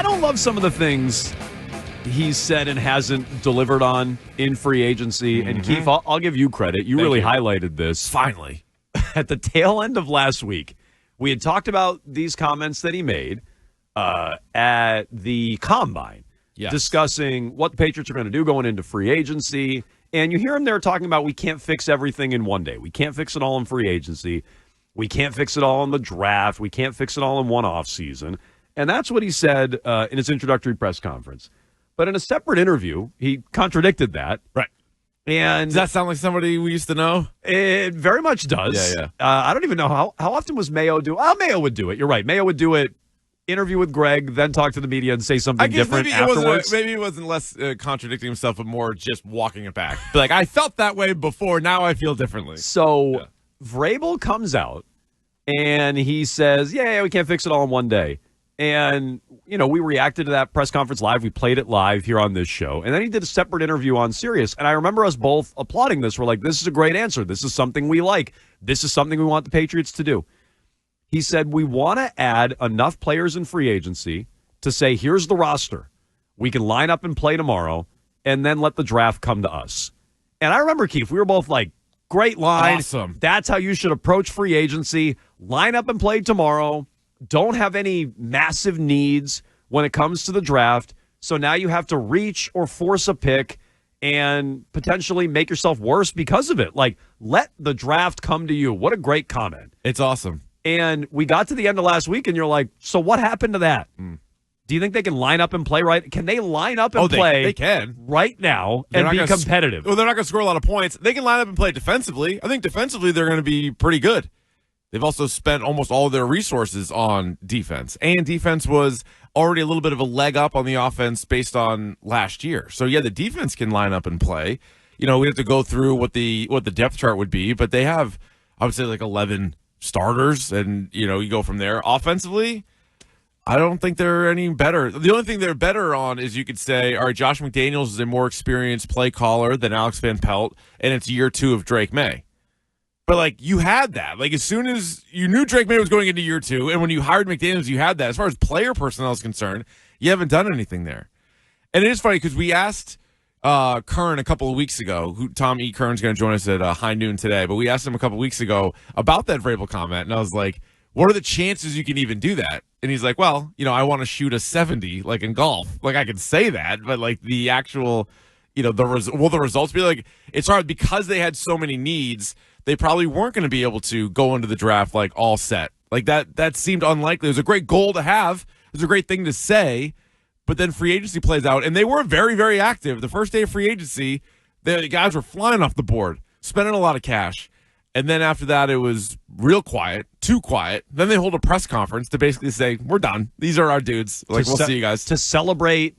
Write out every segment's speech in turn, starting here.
I don't love some of the things he's said and hasn't delivered on in free agency. And Keefe, I'll give you credit. You really highlighted this. Finally. At the tail end of last week, we had talked about these comments that he made at the Combine, discussing what the Patriots are going to do going into free agency. And you hear him there talking about we can't fix everything in one day. We can't fix it all in free agency. We can't fix it all in the draft. We can't fix it all in one off season. And that's what he said in his introductory press conference. But in a separate interview, he contradicted that. Right. And does that sound like somebody we used to know? It very much does. Yeah. I don't even know how often was Mayo do. Oh, Mayo would do it. You're right. Mayo would do it. Interview with Greg, then talk to the media and say something different afterwards. Maybe it wasn't less contradicting himself, but more just walking it back. Like, I felt that way before. Now I feel differently. So Vrabel comes out and he says, yeah, we can't fix it all in one day. And, we reacted to that press conference live. We played it live here on this show. And then he did a separate interview on Sirius. And I remember us both applauding this. We're like, this is a great answer. This is something we like. This is something we want the Patriots to do. He said, we want to add enough players in free agency to say, here's the roster. We can line up and play tomorrow and then let the draft come to us. And I remember, Keefe, we were both like, great line. Awesome. That's how you should approach free agency. Line up and play tomorrow. Don't have any massive needs when it comes to the draft. So now you have to reach or force a pick and potentially make yourself worse because of it. Like, let the draft come to you. What a great comment. It's awesome. And we got to the end of last week, and you're like, so what happened to that? Do you think they can line up and play right? Can they line up and play they can. right now and be competitive? Well, they're not going to score a lot of points. They can line up and play defensively. I think defensively they're going to be pretty good. They've also spent almost all of their resources on defense. And defense was already a little bit of a leg up on the offense based on last year. So, the defense can line up and play. We have to go through what the depth chart would be, but they have, I would say, like 11 starters, and you go from there. Offensively, I don't think they're any better. The only thing they're better on is you could say, all right, Josh McDaniels is a more experienced play caller than Alex Van Pelt, and it's year 2 of Drake Maye. But you had that. As soon as you knew Drake Maye was going into year 2, and when you hired McDaniels, you had that. As far as player personnel is concerned, you haven't done anything there. And it is funny because we asked Kern a couple of weeks ago, Tom E. Kern's going to join us at high noon today, but we asked him a couple of weeks ago about that Vrabel comment, and I was like, what are the chances you can even do that? And he's like, well, I want to shoot a 70 like in golf. I can say that, but the actual, will the results be it's hard because they had so many needs. They probably weren't going to be able to go into the draft all set. That seemed unlikely. It was a great goal to have. It was a great thing to say. But then free agency plays out, and they were very, very active. The first day of free agency, the guys were flying off the board, spending a lot of cash. And then after that, it was real quiet, too quiet. Then they hold a press conference to basically say, we're done. These are our dudes. We'll see you guys. To celebrate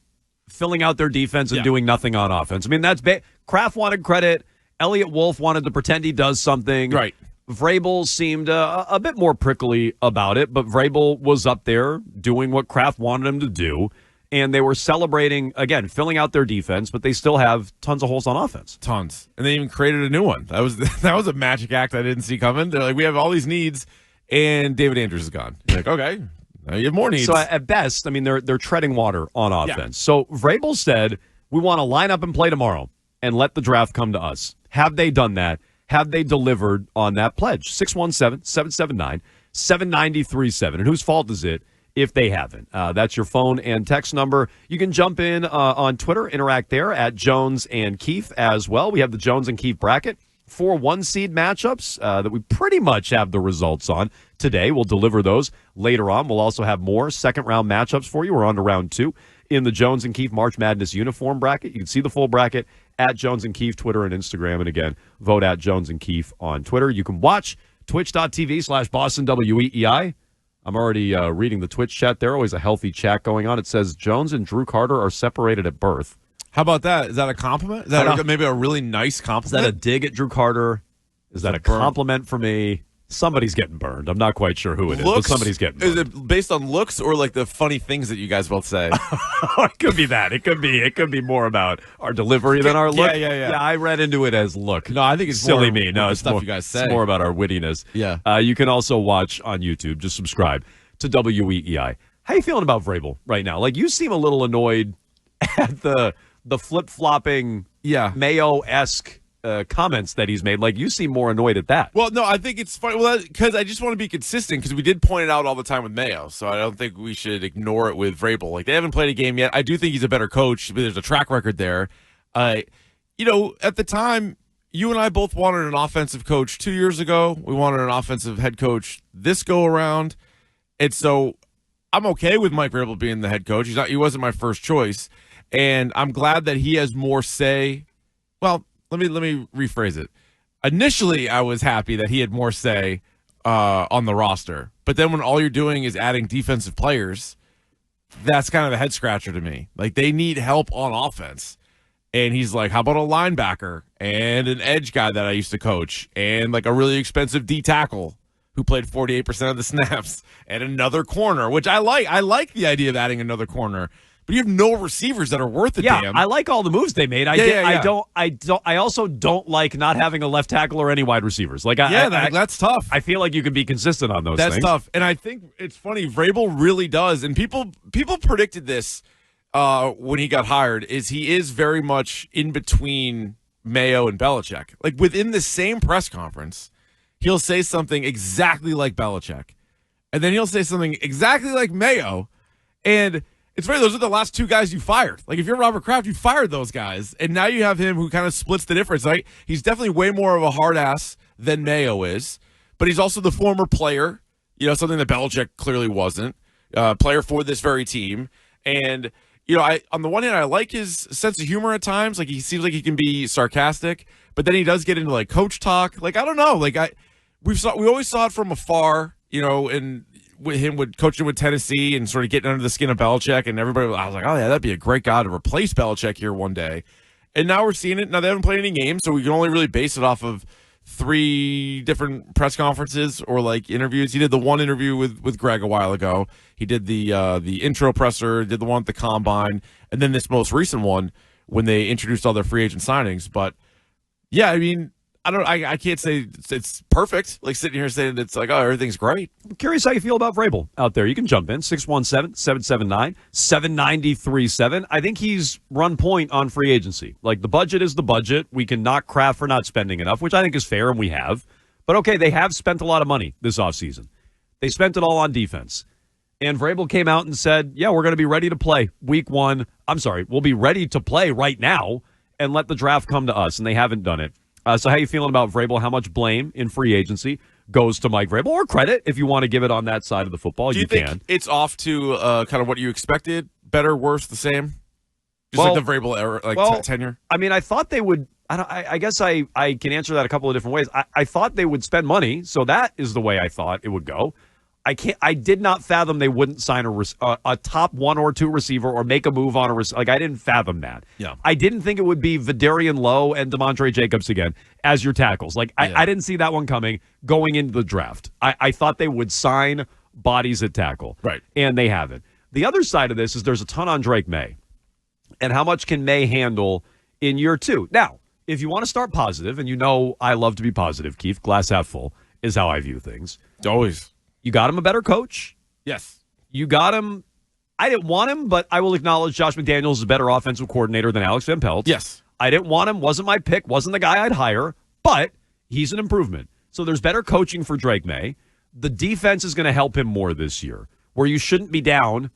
filling out their defense and doing nothing on offense. I mean, that's Kraft wanted credit. Elliott Wolf wanted to pretend he does something. Right. Vrabel seemed a bit more prickly about it, but Vrabel was up there doing what Kraft wanted him to do. And they were celebrating, again, filling out their defense, but they still have tons of holes on offense. Tons. And they even created a new one. That was a magic act I didn't see coming. They're like, we have all these needs, and David Andrews is gone. You're like, okay, now you have more needs. So at best, I mean, they're treading water on offense. Yeah. So Vrabel said, we want to line up and play tomorrow and let the draft come to us. Have they done that? Have they delivered on that pledge? 617-779-7937. And whose fault is it if they haven't? That's your phone and text number. You can jump in on Twitter, interact there at Jones and Keefe as well. We have the Jones and Keefe bracket. 4 one-seed matchups that we pretty much have the results on today. We'll deliver those later on. We'll also have more second-round matchups for you. We're on to round 2 in the Jones and Keefe March Madness uniform bracket. You can see the full bracket at Jones and Keefe, Twitter and Instagram. And again, vote at Jones and Keefe on Twitter. You can watch twitch.tv/Boston WEEI. I'm already reading the Twitch chat there. Always a healthy chat going on. It says Jones and Drew Carter are separated at birth. How about that? Is that a compliment? Is that maybe a really nice compliment? Is that a dig at Drew Carter? Is that a compliment for me? Somebody's getting burned. I'm not quite sure who it is, but somebody's getting burned. Is it based on looks or the funny things that you guys both say? It could be that. It could be more about our delivery than our look. Yeah, I read into it as look. No, I think it's silly more me. No, it's stuff more, you guys say. It's more about our wittiness. Yeah. You can also watch on YouTube. Just subscribe to WEEI. How you feeling about Vrabel right now? Like, you seem a little annoyed at the flip-flopping Mayo-esque comments that he's made. Like, you seem more annoyed at that. Well, no, I think it's funny. Well, because I just want to be consistent, because we did point it out all the time with Mayo, so I don't think we should ignore it with Vrabel. Like, they haven't played a game yet. I do think he's a better coach, but there's a track record there. At the time, you and I both wanted an offensive coach 2 years ago. We wanted an offensive head coach this go-around. And so I'm okay with Mike Vrabel being the head coach. He wasn't my first choice. And I'm glad that he has more say. Well, let me rephrase it. Initially, I was happy that he had more say on the roster. But then when all you're doing is adding defensive players, that's kind of a head scratcher to me. Like, they need help on offense. And he's like, how about a linebacker and an edge guy that I used to coach and like a really expensive D tackle who played 48% of the snaps and another corner, which I like. I like the idea of adding another corner. But you have no receivers that are worth a damn. I like all the moves they made. I also don't like not having a left tackle or any wide receivers. Like, that's tough. I feel like you can be consistent on those things. That's tough. And I think it's funny, Vrabel really does. And people predicted this when he got hired, is he is very much in between Mayo and Belichick. Like, within the same press conference, he'll say something exactly like Belichick. And then he'll say something exactly like Mayo. And it's funny, those are the last two guys you fired. Like, if you're Robert Kraft, you fired those guys. And now you have him who kind of splits the difference. Like, he's definitely way more of a hard ass than Mayo is. But he's also the former player, something that Belichick clearly wasn't. Player for this very team. And, on the one hand, I like his sense of humor at times. Like, he seems like he can be sarcastic. But then he does get into, like, coach talk. Like, I don't know. Like, we always saw it from afar, and with him coaching with Tennessee and sort of getting under the skin of Belichick, and everybody, I was like, oh yeah, that'd be a great guy to replace Belichick here one day. And now we're seeing it. Now they haven't played any games, so we can only really base it off of 3 different press conferences or like interviews. He did the one interview with Greg a while ago. He did the intro presser, did the one at the combine, and then this most recent one when they introduced all their free agent signings. But yeah, I mean, I can't say it's perfect, like sitting here saying it's like, oh, everything's great. I'm curious how you feel about Vrabel out there. You can jump in, 617-779-7937. I think he's run point on free agency. Like, the budget is the budget. We can knock Kraft for not spending enough, which I think is fair, and we have. But, okay, they have spent a lot of money this offseason. They spent it all on defense. And Vrabel came out and said, yeah, we're going to be ready to play week 1. I'm sorry, we'll be ready to play right now and let the draft come to us, and they haven't done it. So how you feeling about Vrabel? How much blame in free agency goes to Mike Vrabel, or credit if you want to give it on that side of the football? Do you think it's off to kind of what you expected? Better, worse, the same? Like the Vrabel era, tenure? I mean, I thought they would. I guess I can answer that a couple of different ways. I thought they would spend money, so that is the way I thought it would go. I did not fathom they wouldn't sign a top 1 or 2 receiver or make a move on a receiver. Like, I didn't fathom that. Yeah. I didn't think it would be Vidarian Lowe and DeMontre Jacobs again as your tackles. Like, I didn't see that one coming going into the draft. I thought they would sign bodies at tackle. Right. And they haven't. The other side of this is there's a ton on Drake Maye. And how much can Maye handle in year 2? Now, if you want to start positive, and I love to be positive, Keith, glass half full is how I view things. Always. You got him a better coach. Yes. You got him. I didn't want him, but I will acknowledge Josh McDaniels is a better offensive coordinator than Alex Van Pelt. Yes. I didn't want him. Wasn't my pick. Wasn't the guy I'd hire, but he's an improvement. So there's better coaching for Drake Maye. The defense is going to help him more this year, where you shouldn't be down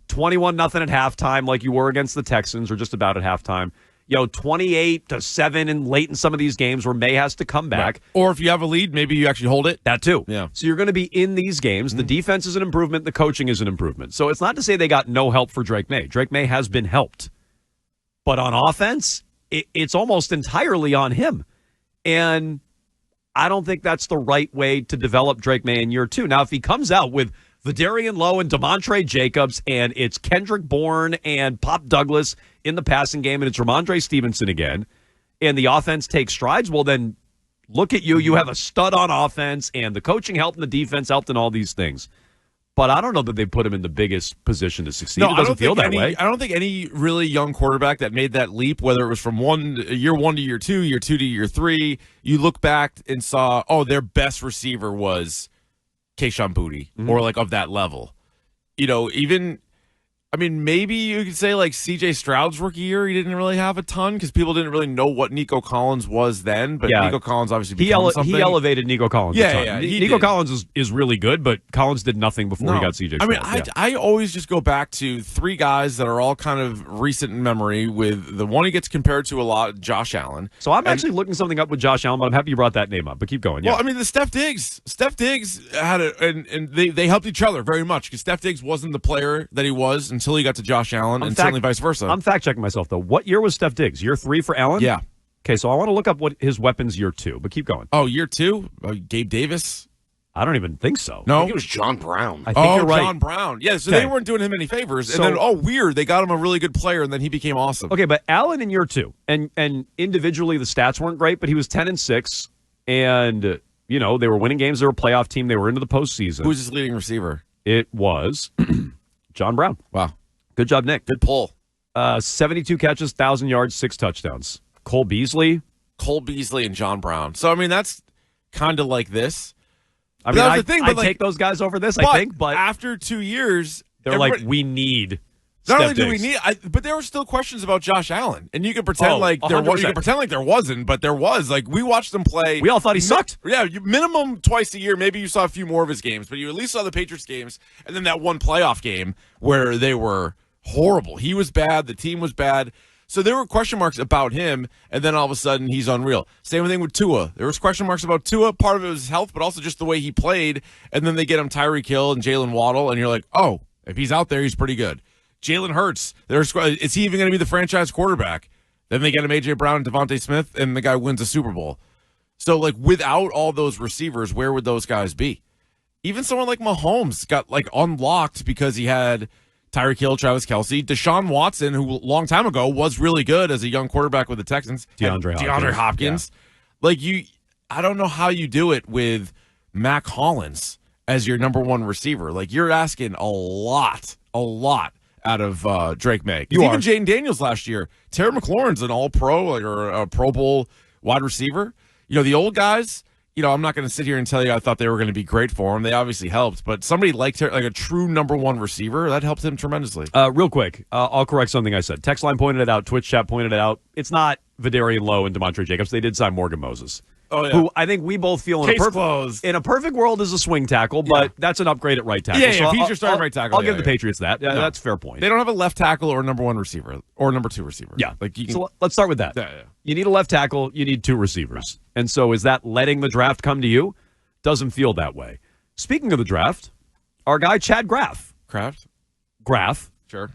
21-0 at halftime like you were against the Texans, or just about at halftime. 28-7 and late in some of these games where Maye has to come back. Right. Or if you have a lead, maybe you actually hold it. That too. Yeah. So you're going to be in these games. Mm-hmm. The defense is an improvement. The coaching is an improvement. So it's not to say they got no help for Drake Maye. Drake Maye has been helped. But on offense, it's almost entirely on him. And I don't think that's the right way to develop Drake Maye in year 2. Now, if he comes out with Vidarian Lowe and DeMontre Jacobs, and it's Kendrick Bourne and Pop Douglas in the passing game, and it's Ramondre Stevenson again, and the offense takes strides, well, then look at you. You have a stud on offense, and the coaching helped and the defense helped and all these things. But I don't know that they put him in the biggest position to succeed. No, it doesn't feel that way. I don't think any really young quarterback that made that leap, whether it was from year 1 to year 2, year 2 to year 3, you look back and saw, their best receiver was Kayshon Boutte, or like of that level. even. I mean, maybe you could say like C.J. Stroud's rookie year, he didn't really have a ton because people didn't really know what Nico Collins was then. But Nico Collins obviously became something. He elevated Nico Collins. Yeah, Nico Collins is really good, but Collins did nothing before he got C.J. Stroud. I mean, I always just go back to three guys that are all kind of recent in memory. With the one he gets compared to a lot, Josh Allen. So I'm actually looking something up with Josh Allen, but I'm happy you brought that name up. But keep going. Yeah. Well, I mean, the Steph Diggs had and they helped each other very much because Steph Diggs wasn't the player that he was until he got to Josh Allen. And certainly vice versa. I'm fact-checking myself, though. What year was Steph Diggs? Year 3 for Allen? Yeah. Okay, so I want to look up what his weapons year 2, but keep going. Oh, year 2? Gabe Davis? I don't even think so. No? I think it was John Brown. I think you're right. John Brown. Yeah, so they weren't doing him any favors. And then, weird, they got him a really good player, and then he became awesome. Okay, but Allen in year 2, and individually the stats weren't great, but he was 10-6, and, they were winning games. They were a playoff team. They were into the postseason. Who was his leading receiver? It was John Brown. Wow. Good job, Nick. Good pull. 72 catches, 1,000 yards, 6 touchdowns. Cole Beasley and John Brown. So, I mean, that's kind of like this. I mean, I'd take those guys over this, I think. But after 2 years, they're like, we need not only Steph do we Diggs. need, but there were still questions about Josh Allen, and you could pretend like there 100%. was. You could pretend like there wasn't, but there was. Like we watched them play. We all thought he sucked. Yeah, minimum twice a year. Maybe you saw a few more of his games, but you at least saw the Patriots games, and then that one playoff game where they were horrible. He was bad. The team was bad. So there were question marks about him, and then all of a sudden he's unreal. Same thing with Tua. There was question marks about Tua. Part of it was his health, but also just the way he played. And then they get him Tyreek Hill and Jalen Waddle, and you're like, oh, if he's out there, he's pretty good. Jalen Hurts. Is he even going to be the franchise quarterback? Then they get him A.J. Brown and Devontae Smith, and the guy wins a Super Bowl. So, like, without all those receivers, where would those guys be? Even someone like Mahomes got, like, unlocked because he had Tyreek Hill, Travis Kelce, Deshaun Watson, who a long time ago was really good as a young quarterback with the Texans. DeAndre Hopkins. Yeah. Like, I don't know how you do it with Mac Hollins as your number one receiver. Like, you're asking a lot out of Drake Maye. Even Jaden Daniels last year. Terry McLaurin's an all-pro or a Pro Bowl wide receiver. The old guys, I'm not going to sit here and tell you I thought they were going to be great for him. They obviously helped. But somebody like a true number one receiver, that helped him tremendously. Real quick, I'll correct something I said. Text line pointed it out. Twitch chat pointed it out. It's not Vidarian Lowe and DeMontre Jacobs. They did sign Morgan Moses. Oh, yeah. Who I think we both feel in a perfect world is a swing tackle, but that's an upgrade at right tackle. Yeah, so if he's your starting right tackle. I'll give the Patriots that. Yeah, that's a fair point. They don't have a left tackle or number one receiver or number two receiver. Yeah. So let's start with that. Yeah. You need a left tackle. You need 2 receivers. And so is that letting the draft come to you? Doesn't feel that way. Speaking of the draft, our guy Chad Graff. Sure.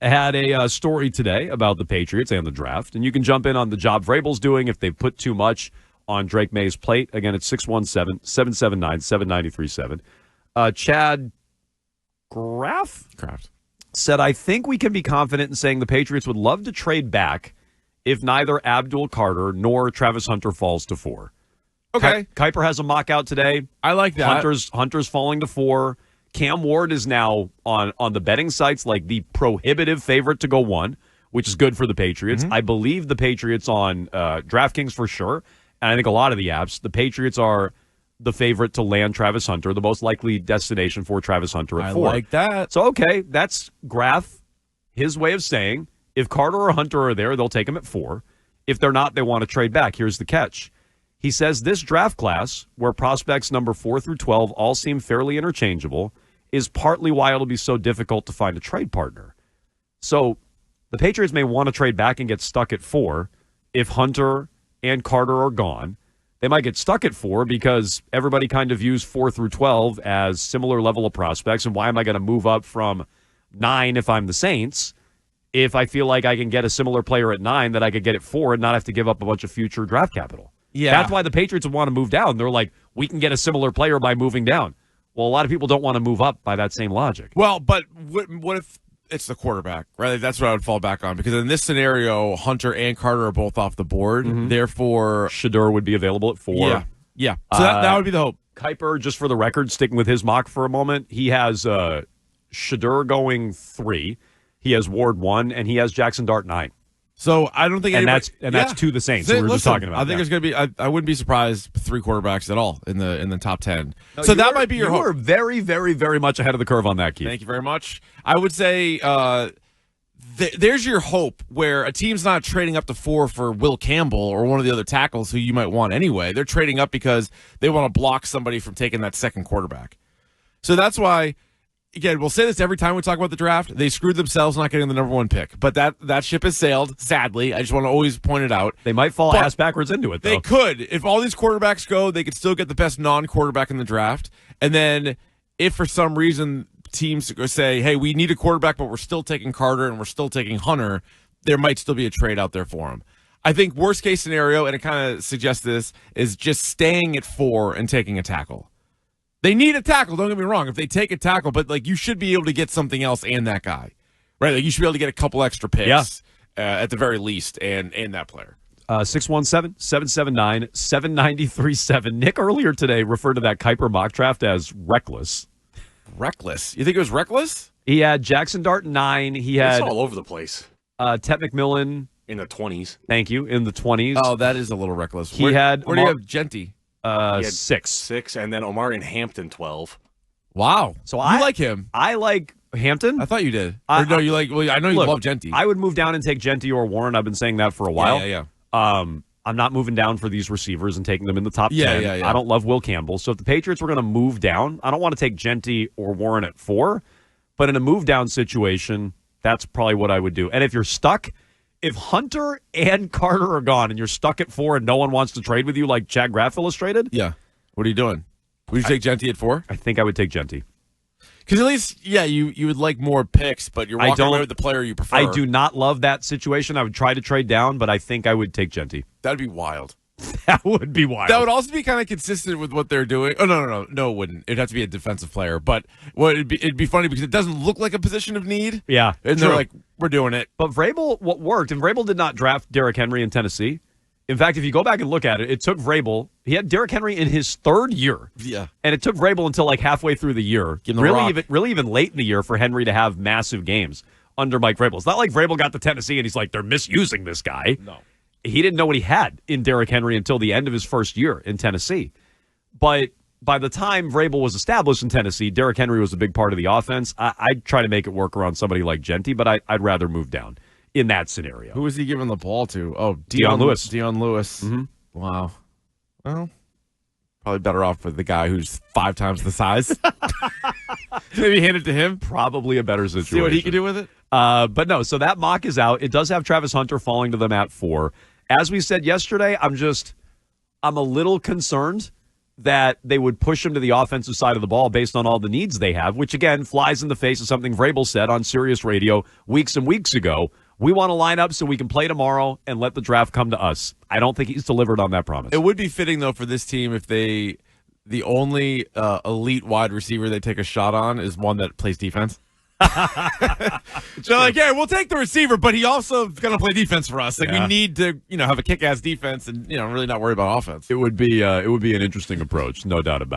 Had a story today about the Patriots and the draft, and you can jump in on the job Vrabel's doing if they've put too much on Drake May's plate. Again, it's 617-779-7937. Chad Graff said, I think we can be confident in saying the Patriots would love to trade back if neither Abdul Carter nor Travis Hunter falls to 4. Okay. Kuiper has a mock out today. I like that. Hunter's falling to 4. Cam Ward is now on the betting sites like the prohibitive favorite to go 1, which is good for the Patriots. Mm-hmm. I believe the Patriots on DraftKings for sure. And I think a lot of the apps, the Patriots are the favorite to land Travis Hunter, the most likely destination for Travis Hunter at 4. I like that. So, okay, that's Graff, his way of saying, if Carter or Hunter are there, they'll take him at 4. If they're not, they want to trade back. Here's the catch. He says this draft class, where prospects number 4 through 12 all seem fairly interchangeable, is partly why it'll be so difficult to find a trade partner. So the Patriots may want to trade back and get stuck at 4 if Hunter and Carter are gone. They might get stuck at 4 because everybody kind of views 4 through 12 as similar level of prospects. And why am I going to move up from 9 if I'm the Saints if I feel like I can get a similar player at 9 that I could get at 4 and not have to give up a bunch of future draft capital? Yeah. That's why the Patriots would want to move down. They're like, we can get a similar player by moving down. Well, a lot of people don't want to move up by that same logic. Well, but what if it's the quarterback, right? That's what I would fall back on, because in this scenario, Hunter and Carter are both off the board. Mm-hmm. Therefore, Shedeur would be available at 4. Yeah. So that would be the hope. Kuiper, just for the record, sticking with his mock for a moment, he has Shedeur going 3. He has Ward 1, and he has Jackson Dart 9. So I don't think that's to the Saints. We were just talking about. I think there's going to be. I wouldn't be surprised 3 quarterbacks at all in the top 10. No, so that might be your hope. You are very, very, very much ahead of the curve on that, Keith. Thank you very much. I would say there's your hope where a team's not trading up to 4 for Will Campbell or one of the other tackles who you might want anyway. They're trading up because they want to block somebody from taking that second quarterback. So that's why. Again, we'll say this every time we talk about the draft. They screwed themselves not getting the number 1 pick. But that ship has sailed, sadly. I just want to always point it out. They might fall ass backwards into it, though. They could. If all these quarterbacks go, they could still get the best non-quarterback in the draft. And then if for some reason teams say, hey, we need a quarterback, but we're still taking Carter and we're still taking Hunter, there might still be a trade out there for him. I think worst case scenario, and it kind of suggests this, is just staying at 4 and taking a tackle. They need a tackle, don't get me wrong, if they take a tackle, but like you should be able to get something else and that guy. Right? Like you should be able to get a couple extra picks at the very least and that player. 617-779-7937. Nick earlier today referred to that Kuiper mock draft as reckless. Reckless? You think it was reckless? He had Jackson Dart 9. He had all over the place. Ted McMillan in the 20s. Thank you. In the 20s. Oh, that is a little reckless. Where do you have Genty? 6, and then Omarion Hampton 12. Wow. So I like him. I like Hampton. I thought you did. I know you love Genty. I would move down and take Genty or Warren. I've been saying that for a while. Yeah. I'm not moving down for these receivers and taking them in the top 10. Yeah. I don't love Will Campbell. So if the Patriots were going to move down, I don't want to take Genty or Warren at 4. But in a move down situation, that's probably what I would do. And if you're stuck, if Hunter and Carter are gone and you're stuck at 4 and no one wants to trade with you like Chad Graff illustrated. Yeah. What are you doing? Would you take Genty at 4? I think I would take Genty. Because at least, you would like more picks, but you're walking away with the player you prefer. I do not love that situation. I would try to trade down, but I think I would take Genty. That'd be wild. That would be wild. That would also be kind of consistent with what they're doing. Oh, no, it wouldn't. It'd have to be a defensive player. But it'd be funny because it doesn't look like a position of need. Yeah. And they're like, we're doing it. But Vrabel, what worked, and Vrabel did not draft Derrick Henry in Tennessee. In fact, if you go back and look at it, it took Vrabel. He had Derrick Henry in his 3rd year. Yeah. And it took Vrabel until like halfway through the year. Really even late in the year for Henry to have massive games under Mike Vrabel. It's not like Vrabel got to Tennessee and he's like, they're misusing this guy. No. He didn't know what he had in Derrick Henry until the end of his first year in Tennessee. But by the time Vrabel was established in Tennessee, Derrick Henry was a big part of the offense. I'd try to make it work around somebody like Genty, but I'd rather move down in that scenario. Who was he giving the ball to? Oh, Dion Lewis. Dion Lewis. Mm-hmm. Wow. Well, probably better off with the guy who's 5 times the size. Maybe hand it to him. Probably a better situation. See what he can do with it. But no, so that mock is out. It does have Travis Hunter falling to them at 4. As we said yesterday, I'm a little concerned that they would push him to the offensive side of the ball based on all the needs they have, which again flies in the face of something Vrabel said on Sirius Radio weeks and weeks ago. We want to line up so we can play tomorrow and let the draft come to us. I don't think he's delivered on that promise. It would be fitting, though, for this team if the only elite wide receiver they take a shot on is one that plays defense. So like, yeah, we'll take the receiver, but he also going to play defense for us. Like we need to, have a kick-ass defense and really not worry about offense. It would be an interesting approach, no doubt about it.